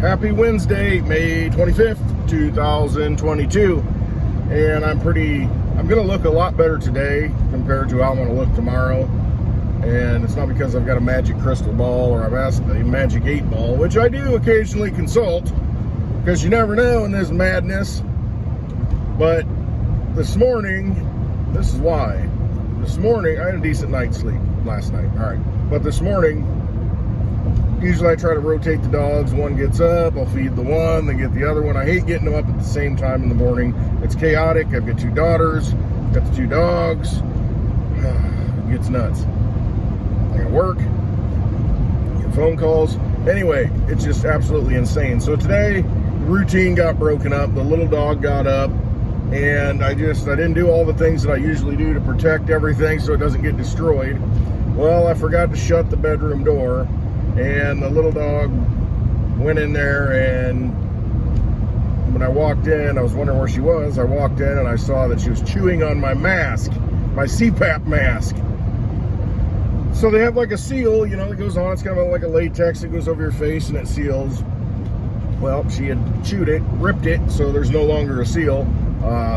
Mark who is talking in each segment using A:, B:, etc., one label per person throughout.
A: Happy Wednesday, May 25th, 2022. And I'm gonna look a lot better today compared to how I'm gonna look tomorrow. And it's not because I've got a magic crystal ball or I've asked a magic 8-ball, which I do occasionally consult, because you never know in this madness. But this morning, this is why. This morning, I had a decent night's sleep last night, all right. But this morning, usually I try to rotate the dogs. One gets up, I'll feed the one, then get the other one. I hate getting them up at the same time in the morning. It's chaotic. I've got 2 daughters, got the 2 dogs. It gets nuts. I got work, get phone calls. Anyway, it's just absolutely insane. So today, the routine got broken up. The little dog got up, and I didn't do all the things that I usually do to protect everything so it doesn't get destroyed. Well, I forgot to shut the bedroom door, and the little dog went in there, and when I walked in, I was wondering where she was. I walked in and I saw that she was chewing on my mask, my CPAP mask. So they have like a seal, you know, that goes on. It's kind of like a latex that goes over your face and it seals. Well, she had chewed it, ripped it, so there's no longer a seal.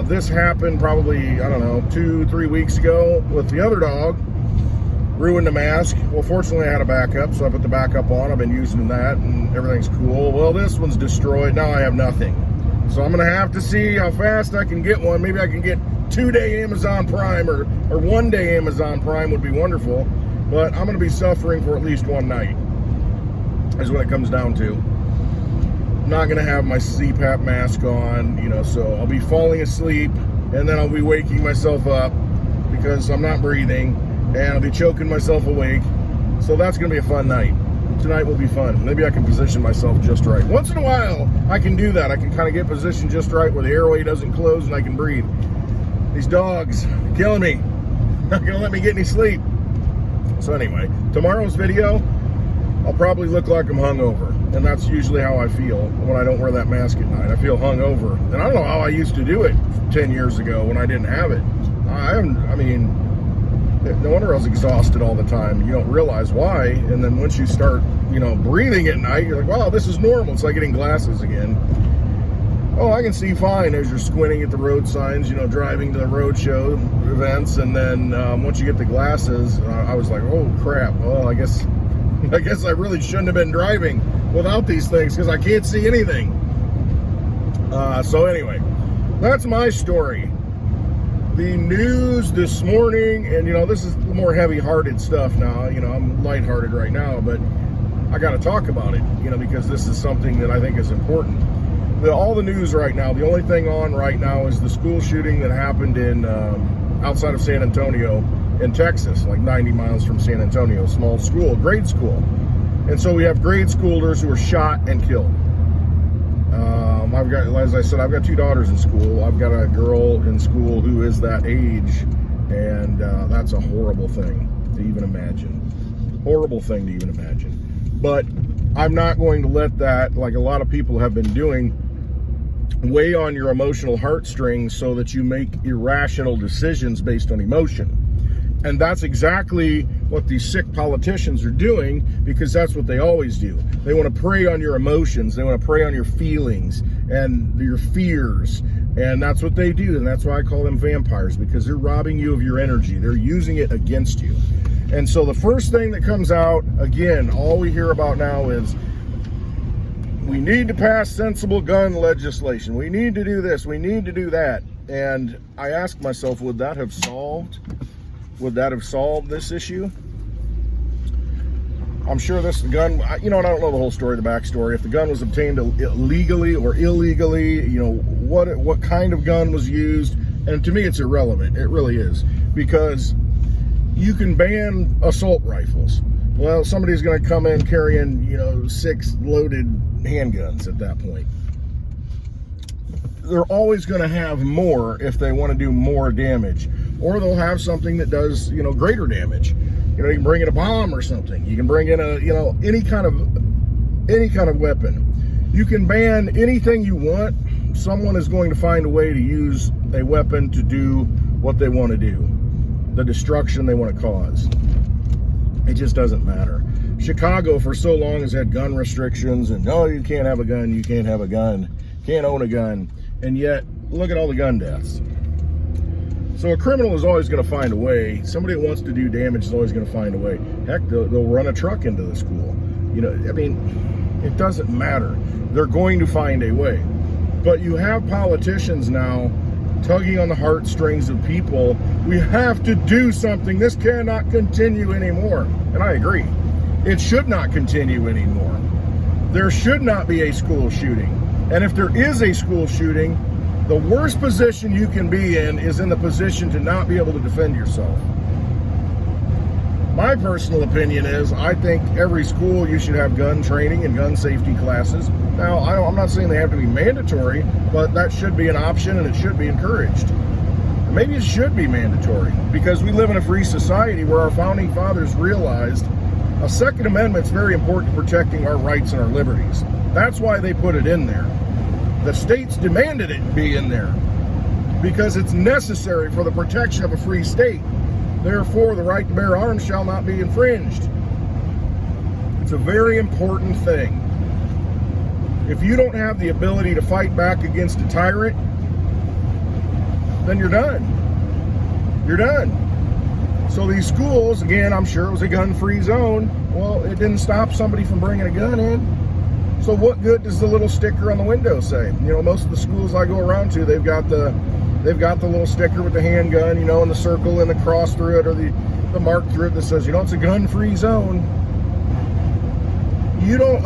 A: This happened probably, I don't know, 2-3 weeks ago with the other dog. Ruined the mask. Well, fortunately I had a backup, so I put the backup on. I've been using that and everything's cool. Well, this one's destroyed. Now I have nothing. So I'm gonna have to see how fast I can get one. Maybe I can get 2-day Amazon Prime or 1-day Amazon Prime would be wonderful. But I'm gonna be suffering for at least one night, is what it comes down to. I'm not gonna have my CPAP mask on, you know, so I'll be falling asleep and then I'll be waking myself up because I'm not breathing, and I'll be choking myself awake. So that's gonna be a fun night. Tonight will be fun. Maybe I can position myself just right. Once in a while, I can do that. I can kind of get positioned just right where the airway doesn't close and I can breathe. These dogs are killing me. Not gonna let me get any sleep. So anyway, tomorrow's video, I'll probably look like I'm hungover. And that's usually how I feel when I don't wear that mask at night. I feel hungover. And I don't know how I used to do it 10 years ago when I didn't have it. I mean, no wonder I was exhausted all the time. You don't realize why. And then once you start, you know, breathing at night, you're like, wow, this is normal. It's like getting glasses again. Oh, I can see fine as you're squinting at the road signs, you know, driving to the road show events. And then once you get the glasses, I was like, oh crap. Well, I guess I really shouldn't have been driving without these things because I can't see anything. So anyway, that's my story. The news this morning, and you know, this is more heavy-hearted stuff now. You know, I'm lighthearted right now, but I got to talk about it, you know, because this is something that I think is important. All the news right now, the only thing on right now is the school shooting that happened in outside of San Antonio in Texas, like 90 miles from San Antonio, small school, grade school. And so we have grade schoolers who were shot and killed. I've got, as I said, I've got 2 daughters in school. I've got a girl in school who is that age, and that's a horrible thing to even imagine. Horrible thing to even imagine. But I'm not going to let that, like a lot of people have been doing, weigh on your emotional heartstrings so that you make irrational decisions based on emotion. And that's exactly what these sick politicians are doing, because that's what they always do. They want to prey on your emotions. They want to prey on your feelings and your fears. And that's what they do. And that's why I call them vampires, because they're robbing you of your energy. They're using it against you. And so the first thing that comes out, again, all we hear about now is we need to pass sensible gun legislation. We need to do this. We need to do that. And I ask myself, would that have solved this issue? I'm sure this gun, you know, and I don't know the whole story, the backstory. If the gun was obtained legally or illegally, you know, what kind of gun was used. And to me, it's irrelevant. It really is. Because you can ban assault rifles. Well, somebody's going to come in carrying, you know, 6 loaded handguns at that point. They're always going to have more if they want to do more damage. Or they'll have something that does, you know, greater damage. You know, you can bring in a bomb or something. You can bring in a, you know, any kind of weapon. You can ban anything you want. Someone is going to find a way to use a weapon to do what they want to do. The destruction they want to cause. It just doesn't matter. Chicago for so long has had gun restrictions and, oh, you can't have a gun, you can't have a gun, can't own a gun. And yet, look at all the gun deaths. So a criminal is always going to find a way. Somebody that wants to do damage is always going to find a way. Heck, they'll run a truck into the school. You know, I mean, it doesn't matter. They're going to find a way. But you have politicians now tugging on the heartstrings of people. We have to do something. This cannot continue anymore. And I agree. It should not continue anymore. There should not be a school shooting. And if there is a school shooting, the worst position you can be in is in the position to not be able to defend yourself. My personal opinion is I think every school you should have gun training and gun safety classes. Now, I'm not saying they have to be mandatory, but that should be an option and it should be encouraged. Maybe it should be mandatory because we live in a free society where our founding fathers realized a Second Amendment's very important to protecting our rights and our liberties. That's why they put it in there. The states demanded it be in there because it's necessary for the protection of a free state. Therefore, the right to bear arms shall not be infringed. It's a very important thing. If you don't have the ability to fight back against a tyrant, then you're done. You're done. So these schools, again, I'm sure it was a gun-free zone. Well, it didn't stop somebody from bringing a gun in. So what good does the little sticker on the window say? You know, most of the schools I go around to, they've got the little sticker with the handgun, you know, and the circle and the cross through it, or the mark through it that says, you know, it's a gun-free zone. You don't.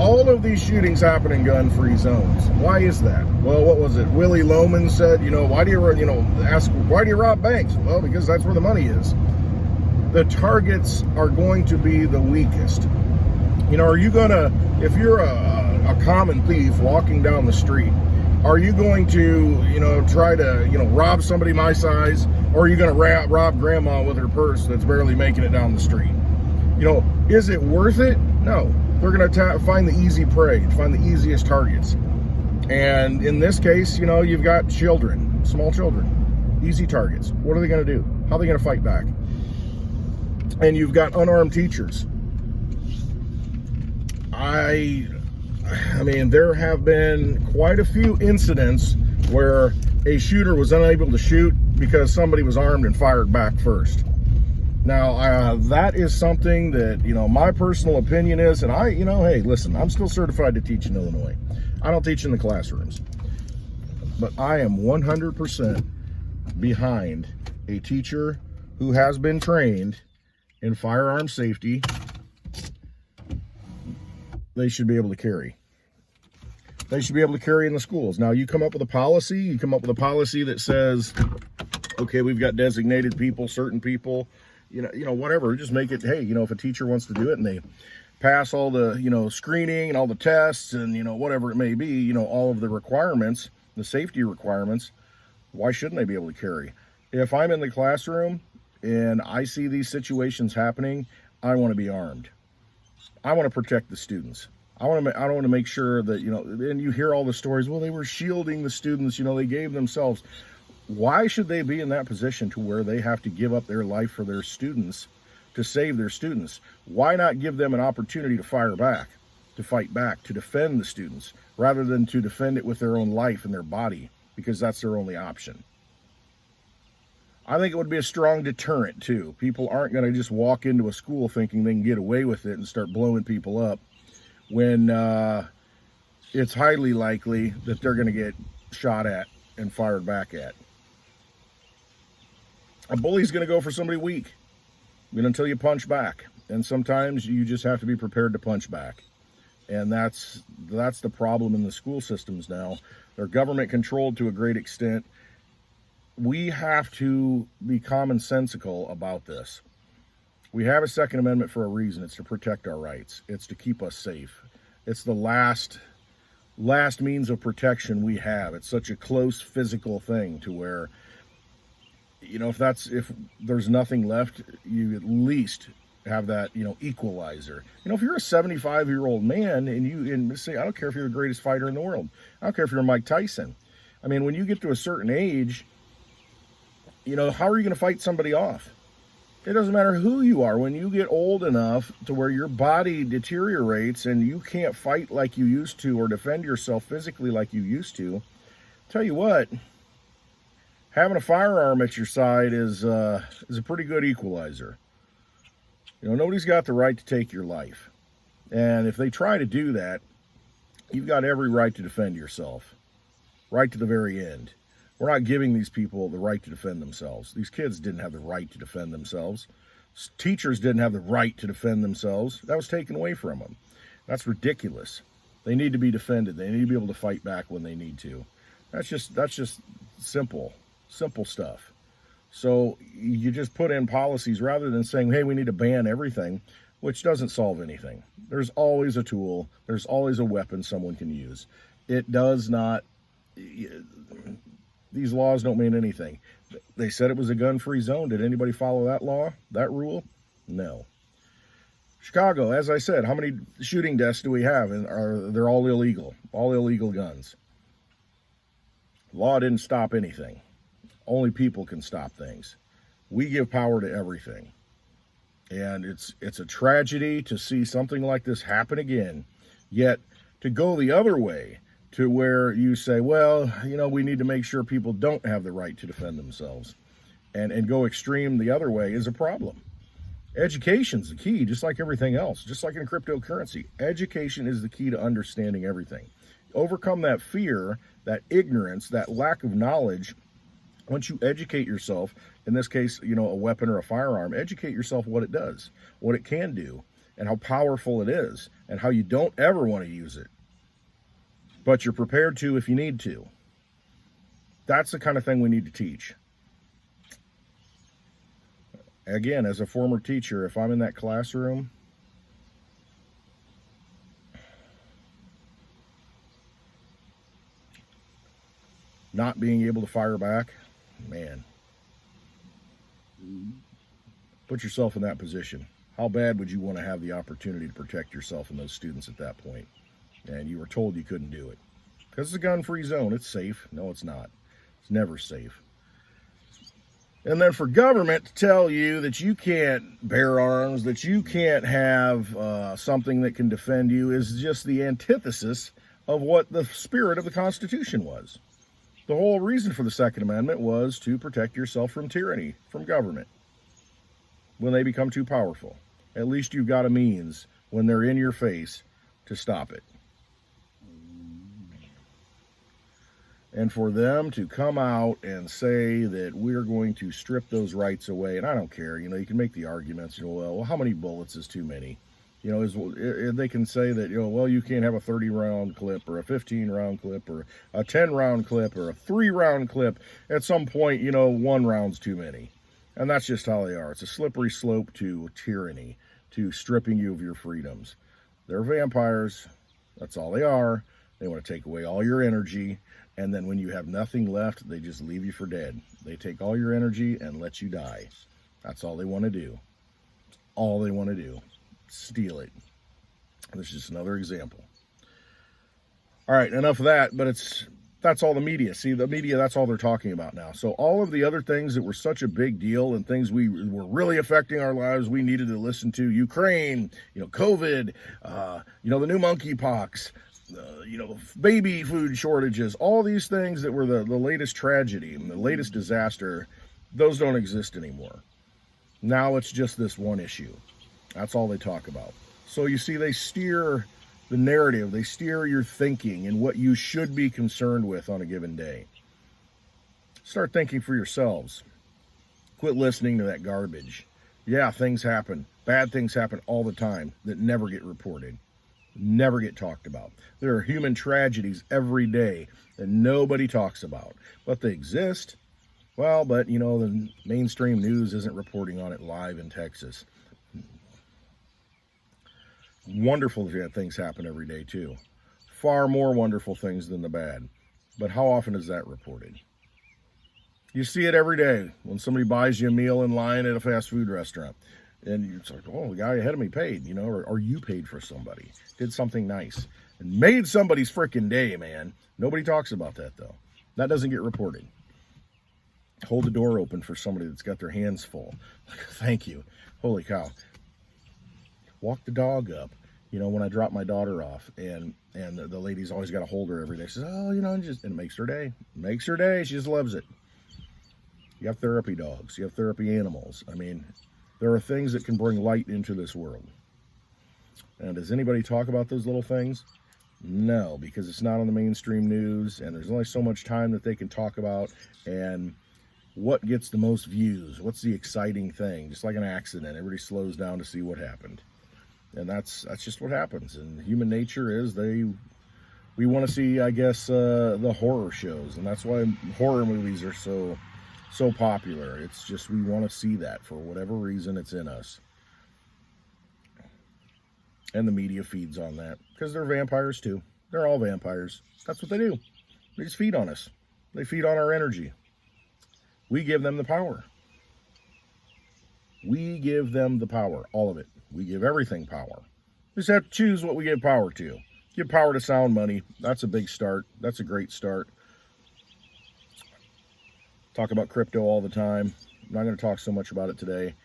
A: All of these shootings happen in gun-free zones. Why is that? Well, what was it? Willie Loman said, you know, why do you rob banks? Well, because that's where the money is. The targets are going to be the weakest. You know, are you gonna, if you're a common thief walking down the street, are you going to, you know, try to, you know, rob somebody my size, or are you going to rob grandma with her purse that's barely making it down the street? You know, is it worth it? No. They're going to find the easy prey, find the easiest targets. And in this case, you know, you've got children, small children, easy targets. What are they going to do? How are they going to fight back? And you've got unarmed teachers. I mean, there have been quite a few incidents where a shooter was unable to shoot because somebody was armed and fired back first. Now, that is something that, you know, my personal opinion is, and hey, listen, I'm still certified to teach in Illinois. I don't teach in the classrooms, but I am 100% behind a teacher who has been trained in firearm safety. They should be able to carry. They should be able to carry in the schools. Now, you come up with a policy that says, okay, we've got designated people, certain people, you know, whatever. Just make it, hey, you know, if a teacher wants to do it and they pass all the, you know, screening and all the tests and, you know, whatever it may be, you know, all of the requirements, the safety requirements, why shouldn't they be able to carry? If I'm in the classroom and I see these situations happening, I want to be armed. I want to protect the students. I want to make sure that, you know, and you hear all the stories, well, they were shielding the students, you know, they gave themselves. Why should they be in that position to where they have to give up their life for their students to save their students? Why not give them an opportunity to fire back, to fight back, to defend the students, rather than to defend it with their own life and their body, because that's their only option? I think it would be a strong deterrent, too. People aren't going to just walk into a school thinking they can get away with it and start blowing people up when it's highly likely that they're going to get shot at and fired back at. A bully's going to go for somebody weak, I mean, until you punch back. And sometimes you just have to be prepared to punch back. And that's the problem in the school systems now. They're government controlled to a great extent. We have to be commonsensical about this. We have a Second Amendment for a reason. It's to protect our rights. It's to keep us safe. It's the last means of protection we have. It's such a close physical thing to where, you know, if there's nothing left, you at least have that, you know, equalizer. You know, if you're a 75-year-old man and say, I don't care if you're the greatest fighter in the world. I don't care if you're Mike Tyson. I mean, when you get to a certain age, you know, how are you going to fight somebody off? It doesn't matter who you are. When you get old enough to where your body deteriorates and you can't fight like you used to or defend yourself physically like you used to, tell you what, having a firearm at your side is a pretty good equalizer. You know, nobody's got the right to take your life. And if they try to do that, you've got every right to defend yourself, right to the very end. We're not giving these people the right to defend themselves. These kids didn't have the right to defend themselves. Teachers didn't have the right to defend themselves. That was taken away from them. That's ridiculous. They need to be defended. They need to be able to fight back when they need to. That's just simple stuff. So you just put in policies rather than saying, hey, we need to ban everything, which doesn't solve anything. There's always a tool. There's always a weapon someone can use. It does not, these laws don't mean anything. They said it was a gun-free zone. Did anybody follow that law, that rule? No. Chicago, as I said, how many shooting deaths do we have? And they're all illegal guns. Law didn't stop anything. Only people can stop things. We give power to everything. And it's a tragedy to see something like this happen again. Yet to go the other way, to where you say, well, you know, we need to make sure people don't have the right to defend themselves, and go extreme the other way is a problem. Education's the key, just like everything else, just like in cryptocurrency. Education is the key to understanding everything. Overcome that fear, that ignorance, that lack of knowledge. Once you educate yourself, in this case, you know, a weapon or a firearm, educate yourself what it does, what it can do, and how powerful it is, and how you don't ever want to use it, but you're prepared to if you need to. That's the kind of thing we need to teach. Again, as a former teacher, if I'm in that classroom, not being able to fire back, man, put yourself in that position. How bad would you want to have the opportunity to protect yourself and those students at that point? And you were told you couldn't do it. Because it's a gun-free zone. It's safe. No, it's not. It's never safe. And then for government to tell you that you can't bear arms, that you can't have something that can defend you, is just the antithesis of what the spirit of the Constitution was. The whole reason for the Second Amendment was to protect yourself from tyranny, from government, when they become too powerful. At least you've got a means, when they're in your face, to stop it. And for them to come out and say that we're going to strip those rights away, and I don't care, you know, you can make the arguments, you know, well, how many bullets is too many? You know, they can say that, you know, well, you can't have a 30-round clip or a 15-round clip or a 10-round clip or a 3-round clip. At some point, you know, 1 round's too many. And that's just how they are. It's a slippery slope to tyranny, to stripping you of your freedoms. They're vampires. That's all they are. They want to take away all your energy. And then when you have nothing left, they just leave you for dead. They take all your energy and let you die. That's all they want to do. All they want to do. Steal it. This is just another example. All right, enough of that, but that's all the media. See, the media, that's all they're talking about now. So all of the other things that were such a big deal and things we were really affecting our lives, we needed to listen to, Ukraine, you know, COVID, you know, the new monkeypox, you know, baby food shortages, all these things that were the latest tragedy and the latest disaster, those don't exist anymore. Now it's just this one issue. That's all they talk about. So you see, they steer the narrative, they steer your thinking and what you should be concerned with on a given day. Start thinking for yourselves. Quit listening to that garbage. Yeah, things happen. Bad things happen all the time that never get reported, never get talked about. There are human tragedies every day that nobody talks about, but they exist. Well, but you know, the mainstream news isn't reporting on it live in Texas. Wonderful things happen every day too. Far more wonderful things than the bad. But how often is that reported? You see it every day when somebody buys you a meal in line at a fast food restaurant. And it's like, oh, the guy ahead of me paid, you know, or you paid for somebody. Did something nice. And made somebody's freaking day, man. Nobody talks about that, though. That doesn't get reported. Hold the door open for somebody that's got their hands full. Thank you. Holy cow. Walk the dog up. You know, when I drop my daughter off, and the lady's always got to hold her every day. She says, oh, you know, and it makes her day. Makes her day. She just loves it. You have therapy dogs. You have therapy animals. I mean, there are things that can bring light into this world. And does anybody talk about those little things? No, because it's not on the mainstream news, and there's only so much time that they can talk about. And what gets the most views? What's the exciting thing? Just like an accident, everybody slows down to see what happened. And that's just what happens. And human nature is we want to see, I guess, the horror shows, and that's why horror movies are so popular. It's just we want to see that for whatever reason. It's in us, and the media feeds on that because they're vampires too. They're all vampires. That's what they do. They just feed on us. They feed on our energy. We give them the power. We give them the power, all of it. We give everything power. We just have to choose what we give power to. Give power to sound money. That's a big start. That's a great start. Talk about crypto all the time. I'm not going to talk so much about it today.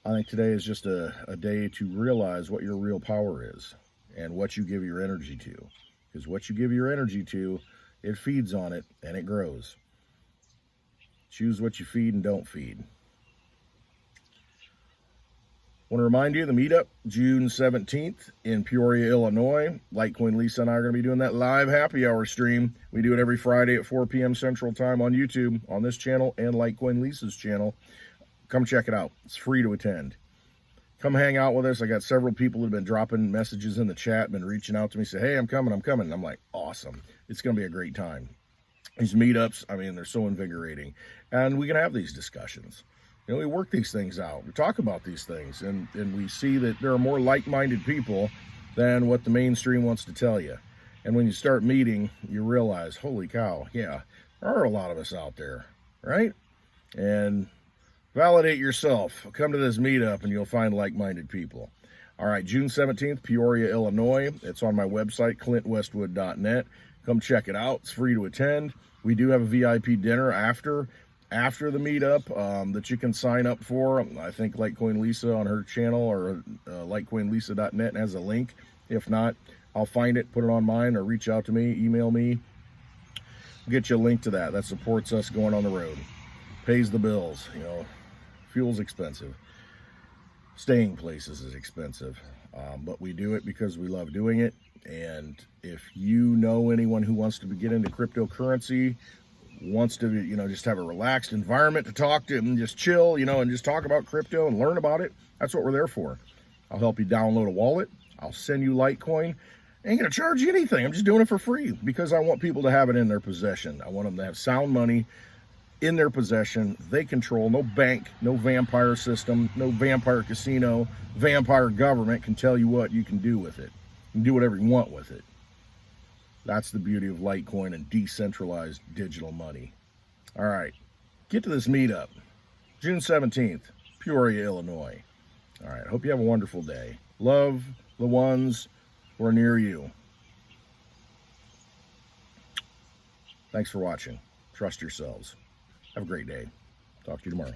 A: I think today is just a day to realize what your real power is and what you give your energy to. Because what you give your energy to, it feeds on it and it grows. Choose what you feed and don't feed. I want to remind you, the meetup, June 17th in Peoria, Illinois. Litecoin Lisa and I are going to be doing that live happy hour stream. We do it every Friday at 4 p.m. Central Time on YouTube, on this channel, and Litecoin Lisa's channel. Come check it out. It's free to attend. Come hang out with us. I got several people that have been dropping messages in the chat, been reaching out to me, say, hey, I'm coming. And I'm like, awesome. It's going to be a great time. These meetups, I mean, they're so invigorating. And we can have these discussions. You know, we work these things out. We talk about these things, and we see that there are more like-minded people than what the mainstream wants to tell you. And when you start meeting, you realize, holy cow, yeah, there are a lot of us out there, right? And validate yourself. Come to this meetup, and you'll find like-minded people. All right, June 17th, Peoria, Illinois. It's on my website, clintwestwood.net. Come check it out. It's free to attend. We do have a VIP dinner after the meetup that you can sign up for. I think Litecoin Lisa on her channel, or litecoinlisa.net has a link. If not, I'll find it, put it on mine, or reach out to me, email me. We'll get you a link to that. That supports us going on the road. Pays the bills. You know, fuel's expensive. Staying places is expensive. But we do it because we love doing it. And if you know anyone who wants to get into cryptocurrency, wants to, you know, just have a relaxed environment to talk to and just chill, you know, and just talk about crypto and learn about it, that's what we're there for. I'll help you download a wallet. I'll send you Litecoin. I ain't gonna charge you anything. I'm just doing it for free because I want people to have it in their possession. I want them to have sound money in their possession. They control. No bank, no vampire system, no vampire casino, vampire government can tell you what you can do with it. You can do whatever you want with it. That's the beauty of Litecoin and decentralized digital money. All right, get to this meetup, June 17th, Peoria, Illinois. All right, I hope you have a wonderful day. Love the ones who are near you. Thanks for watching. Trust yourselves. Have a great day. Talk to you tomorrow.